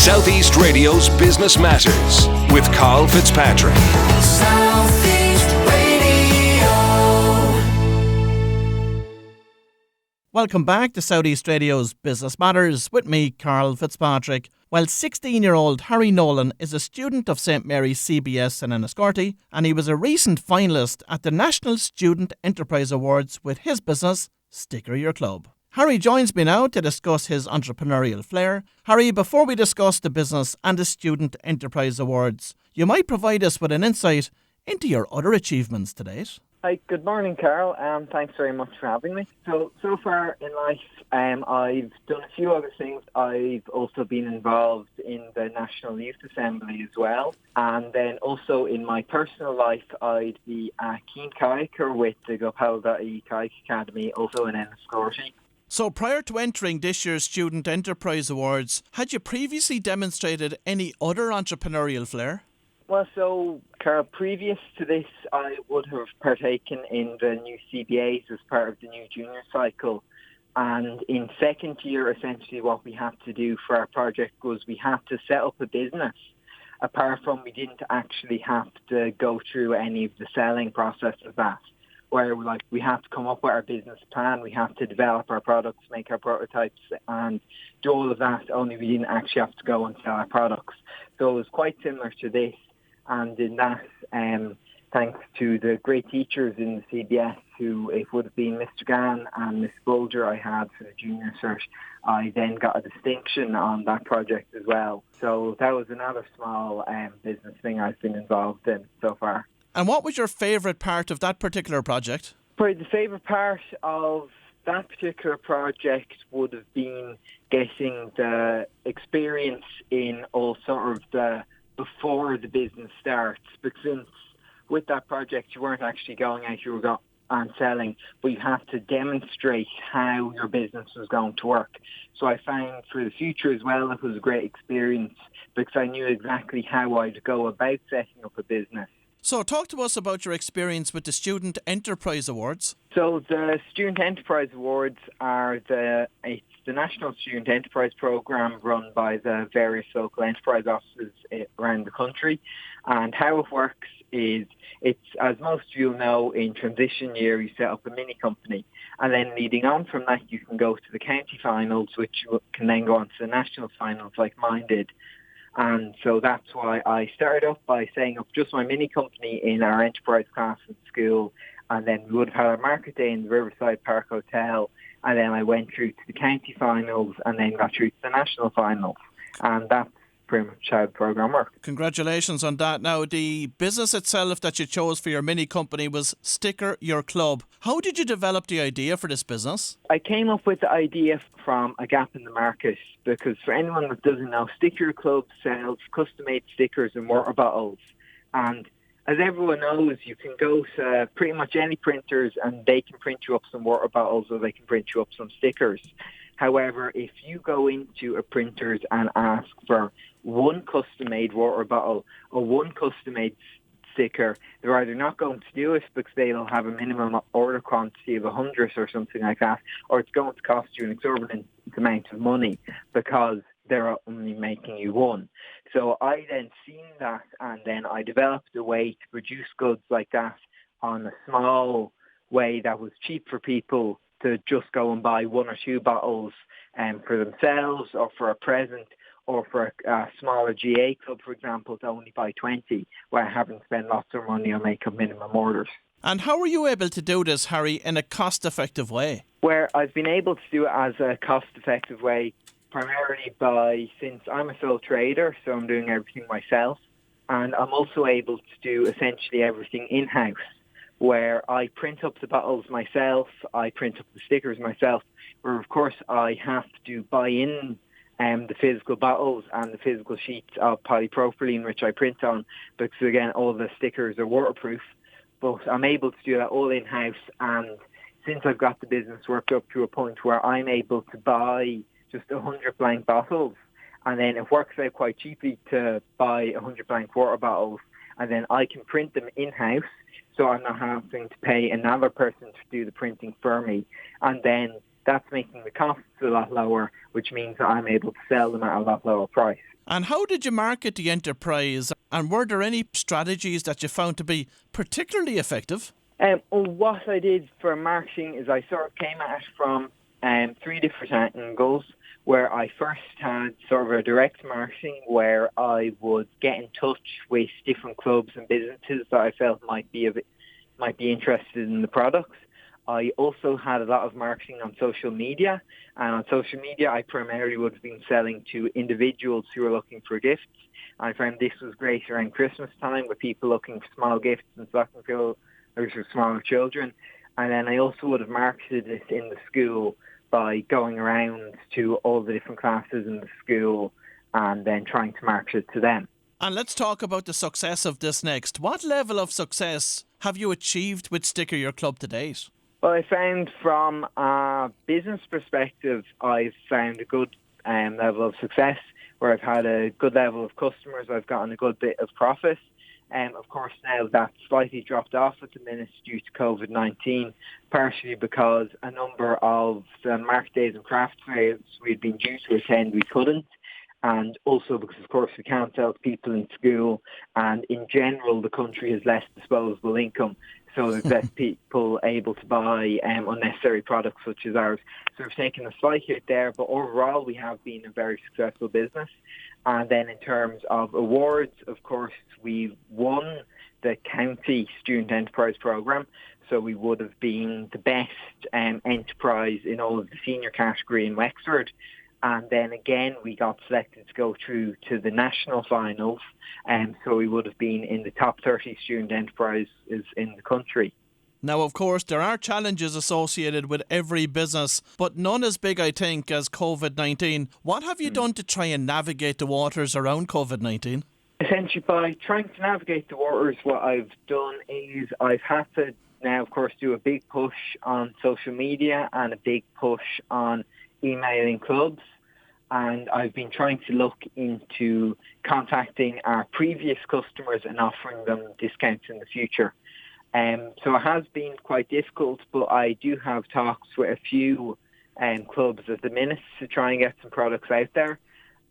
Southeast Radio's Business Matters with Karl Fitzpatrick. Southeast Radio. Welcome back to Southeast Radio's Business Matters with me, Karl Fitzpatrick. Well, 16-year-old Harry Nolan is a student of St Mary's CBS in Enniscorthy, and he was a recent finalist at the National Student Enterprise Awards with his business, Sticker Your Club. Harry joins me now to discuss his entrepreneurial flair. Harry, before we discuss the business and the Student Enterprise Awards, you might provide us with an insight into your other achievements to date. Hi, good morning, Carol. Thanks very much for having me. So far in life, I've done a few other things. I've also been involved in the National Youth Assembly as well. And then also in my personal life, I'd be a keen kayaker with the Gopal.ie Kayak Academy, also in Enniscorthy. So prior to entering this year's Student Enterprise Awards, had you previously demonstrated any other entrepreneurial flair? Well, so, Carol, previous to this, I would have partaken in the new CBAs as part of the new junior cycle. And in second year, essentially what we had to do for our project was we had to set up a business. Apart from we didn't actually have to go through any of the selling process of that, where we have to come up with our business plan, we have to develop our products, make our prototypes and do all of that, only we didn't actually have to go and sell our products. So it was quite similar to this. And in that, thanks to the great teachers in the CBS, who it would have been Mr. Gann and Miss Bolger I had for the junior cert, I then got a distinction on that project as well. So that was another small business thing I've been involved in so far. And what was your favourite part of that particular project? Probably the favourite part of that particular project would have been getting the experience in all sort of the before the business starts, because since with that project you weren't actually going out, you were and selling, but you had to demonstrate how your business was going to work. So I found for the future as well, it was a great experience because I knew exactly how I'd go about setting up a business. So talk to us about your experience with the Student Enterprise Awards. So the Student Enterprise Awards are it's the National Student Enterprise Programme run by the various local enterprise offices around the country. And how it works is, it's, as most of you know, in transition year you set up a mini company. And then leading on from that you can go to the county finals, which you can then go on to the national finals like mine did. And so that's why I started off by setting up just my mini company in our enterprise class in school. And then we would have had our market day in the Riverside Park Hotel. And then I went through to the county finals and then got through to the national finals. And that's pretty much how the programme worked. Congratulations on that. Now, the business itself that you chose for your mini company was Sticker Your Club. How did you develop the idea for this business? I came up with the idea from a gap in the market, because for anyone that doesn't know, Sticker Your Club sells custom-made stickers and water bottles. And as everyone knows, you can go to pretty much any printers and they can print you up some water bottles or they can print you up some stickers. However, if you go into a printers and ask for one custom-made water bottle or one custom-made sticker, they're either not going to do it because they'll have a minimum order quantity of 100 or something like that, or it's going to cost you an exorbitant amount of money because they're only making you one. So I then seen that, and then I developed a way to produce goods like that on a small way that was cheap for people to just go and buy one or two bottles for themselves or for a present, or for a smaller GA club, for example, to only buy 20, where I haven't spent lots of money on making minimum orders. And how were you able to do this, Harry, in a cost-effective way? Where I've been able to do it as a cost-effective way, primarily since I'm a sole trader, so I'm doing everything myself, and I'm also able to do essentially everything in-house, where I print up the bottles myself, I print up the stickers myself, where of course I have to buy in the physical bottles and the physical sheets of polypropylene which I print on, because again all the stickers are waterproof. But I'm able to do that all in-house, and since I've got the business worked up to a point where I'm able to buy just 100 blank bottles, and then it works out quite cheaply to buy 100 blank water bottles, and then I can print them in-house, so I'm not having to pay another person to do the printing for me. And then That's making the costs a lot lower, which means that I'm able to sell them at a lot lower price. And how did you market the enterprise? And were there any strategies that you found to be particularly effective? What I did for marketing is I sort of came at it from three different angles, where I first had sort of a direct marketing where I would get in touch with different clubs and businesses that I felt might be interested in the products. I also had a lot of marketing on social media, and on social media I primarily would have been selling to individuals who were looking for gifts. I found this was great around Christmas time with people looking for small gifts and stocking fillers for smaller children. And then I also would have marketed it in the school by going around to all the different classes in the school and then trying to market it to them. And let's talk about the success of this next. What level of success have you achieved with Sticker Your Club to date? Well, I found from a business perspective, I've found a good level of success where I've had a good level of customers. I've gotten a good bit of profit. Of course, now that's slightly dropped off at the minute due to COVID-19, partially because a number of the market days and craft fairs we'd been due to attend, we couldn't. And also because, of course, we can't sell to people in school. And in general, the country has less disposable income. So there's less people able to buy unnecessary products such as ours. So we've taken a slight hit there, but overall we have been a very successful business. And then in terms of awards, of course, we won the County Student Enterprise Programme. So we would have been the best enterprise in all of the senior category in Wexford. And then again, we got selected to go through to the national finals. And so we would have been in the top 30 student enterprises in the country. Now, of course, there are challenges associated with every business, but none as big, I think, as COVID-19. What have you done to try and navigate the waters around COVID-19? Essentially, by trying to navigate the waters, what I've done is I've had to now, of course, do a big push on social media and a big push on emailing clubs. And I've been trying to look into contacting our previous customers and offering them discounts in the future. So it has been quite difficult, but I do have talks with a few clubs at the minute to try and get some products out there.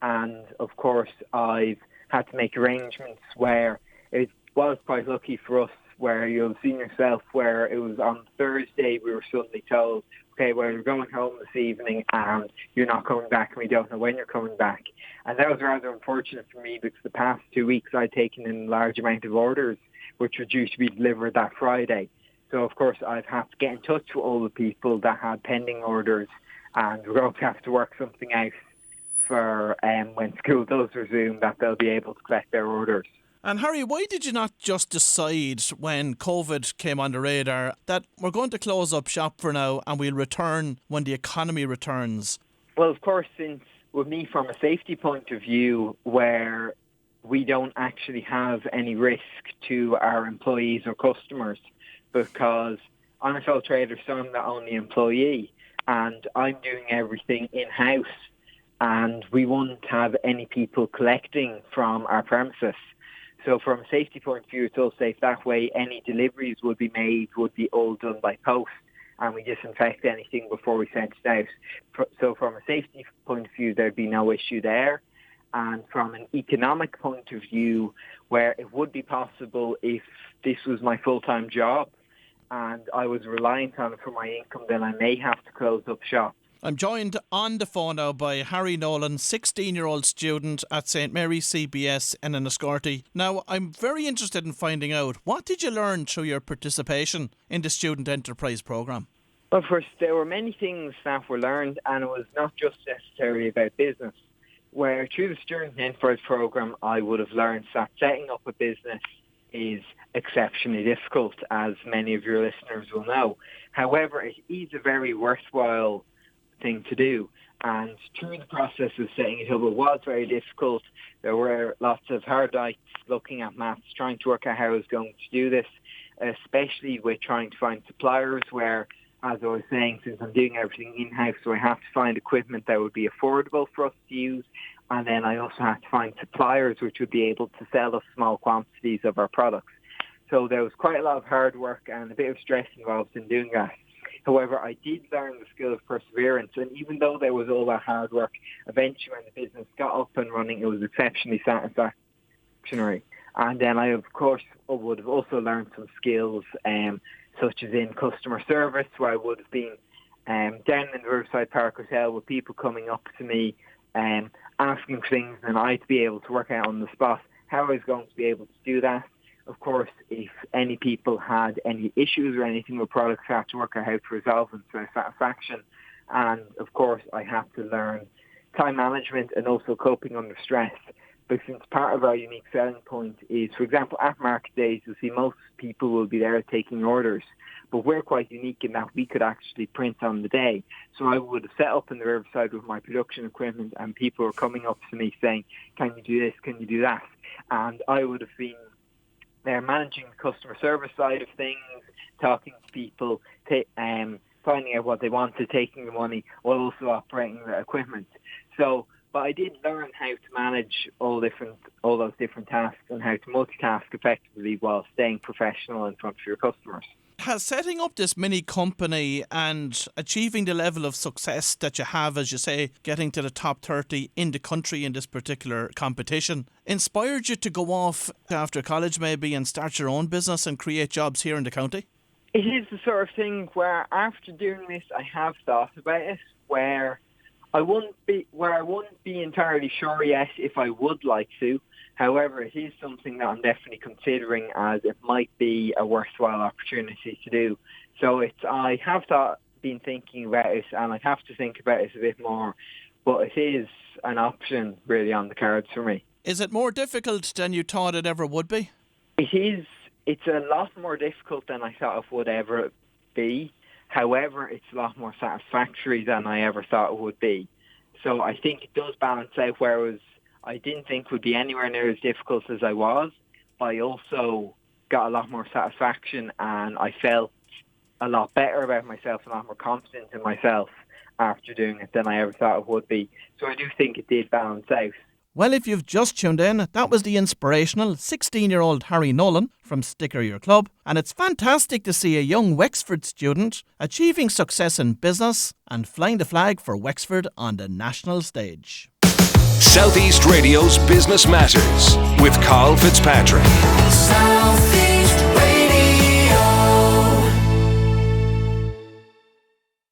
And of course, I've had to make arrangements where it was quite lucky for us, where you'll have seen yourself, where it was on Thursday we were suddenly told, okay, well, you're going home this evening and you're not coming back and we don't know when you're coming back. And that was rather unfortunate for me because the past 2 weeks I'd taken in a large amount of orders which were due to be delivered that Friday. So, of course, I've had to get in touch with all the people that had pending orders, and we're going to have to work something out for when school does resume that they'll be able to collect their orders. And Harry, why did you not just decide when COVID came on the radar that we're going to close up shop for now and we'll return when the economy returns? Well, of course, since with me from a safety point of view, where we don't actually have any risk to our employees or customers, because I'm a sole trader, so I'm the only employee, and I'm doing everything in-house, and we won't have any people collecting from our premises. So from a safety point of view, it's all safe that way. Any deliveries would be all done by post, and we disinfect anything before we send it out. So from a safety point of view, there'd be no issue there. And from an economic point of view, where it would be possible if this was my full-time job and I was reliant on it for my income, then I may have to close up shop. I'm joined on the phone now by Harry Nolan, 16-year-old student at St Mary's CBS in Enniscorthy. Now, I'm very interested in finding out, what did you learn through your participation in the Student Enterprise Programme? Well, first, there were many things that were learned, and it was not just necessarily about business. Where through the Student Enterprise Programme, I would have learned that setting up a business is exceptionally difficult, as many of your listeners will know. However, it is a very worthwhile thing to do. And through the process of setting it up, it was very difficult. There were lots of hard nights looking at maths, trying to work out how I was going to do this, especially with trying to find suppliers where, as I was saying, since I'm doing everything in-house, so I have to find equipment that would be affordable for us to use. And then I also have to find suppliers which would be able to sell us small quantities of our products. So there was quite a lot of hard work and a bit of stress involved in doing that. However, I did learn the skill of perseverance, and even though there was all that hard work, eventually when the business got up and running, it was exceptionally satisfactory. And then I, of course, would have also learned some skills, such as in customer service, where I would have been down in the Riverside Park Hotel with people coming up to me asking for things, and I'd be able to work out on the spot how I was going to be able to do that. Of course, if any people had any issues or anything with products, I had to work out how to resolve them to their satisfaction. And of course, I had to learn time management and also coping under stress. But since part of our unique selling point is, for example, at market days, you'll see most people will be there taking orders. But we're quite unique in that we could actually print on the day. So I would have set up in the Riverside with my production equipment, and people were coming up to me saying, can you do this, can you do that? And I would have been there managing the customer service side of things, talking to people, finding out what they wanted, taking the money, while also operating the equipment. But I did learn how to manage all those different tasks and how to multitask effectively while staying professional in front of your customers. Has setting up this mini company and achieving the level of success that you have, as you say, getting to the top 30 in the country in this particular competition, inspired you to go off after college maybe and start your own business and create jobs here in the county? It is the sort of thing where after doing this, I have thought about it, where I wouldn't be entirely sure yet if I would like to. However, it is something that I'm definitely considering, as it might be a worthwhile opportunity to do. So I have been thinking about it, and I have to think about it a bit more. But it is an option really on the cards for me. Is it more difficult than you thought it ever would be? It is. It's a lot more difficult than I thought it would ever be. However, it's a lot more satisfactory than I ever thought it would be. So I think it does balance out, whereas I didn't think it would be anywhere near as difficult as I was. But I also got a lot more satisfaction, and I felt a lot better about myself, a lot more confident in myself after doing it than I ever thought it would be. So I do think it did balance out. Well, if you've just tuned in, that was the inspirational 16-year-old Harry Nolan from Sticker Your Club, and it's fantastic to see a young Wexford student achieving success in business and flying the flag for Wexford on the national stage. Southeast Radio's Business Matters with Karl Fitzpatrick.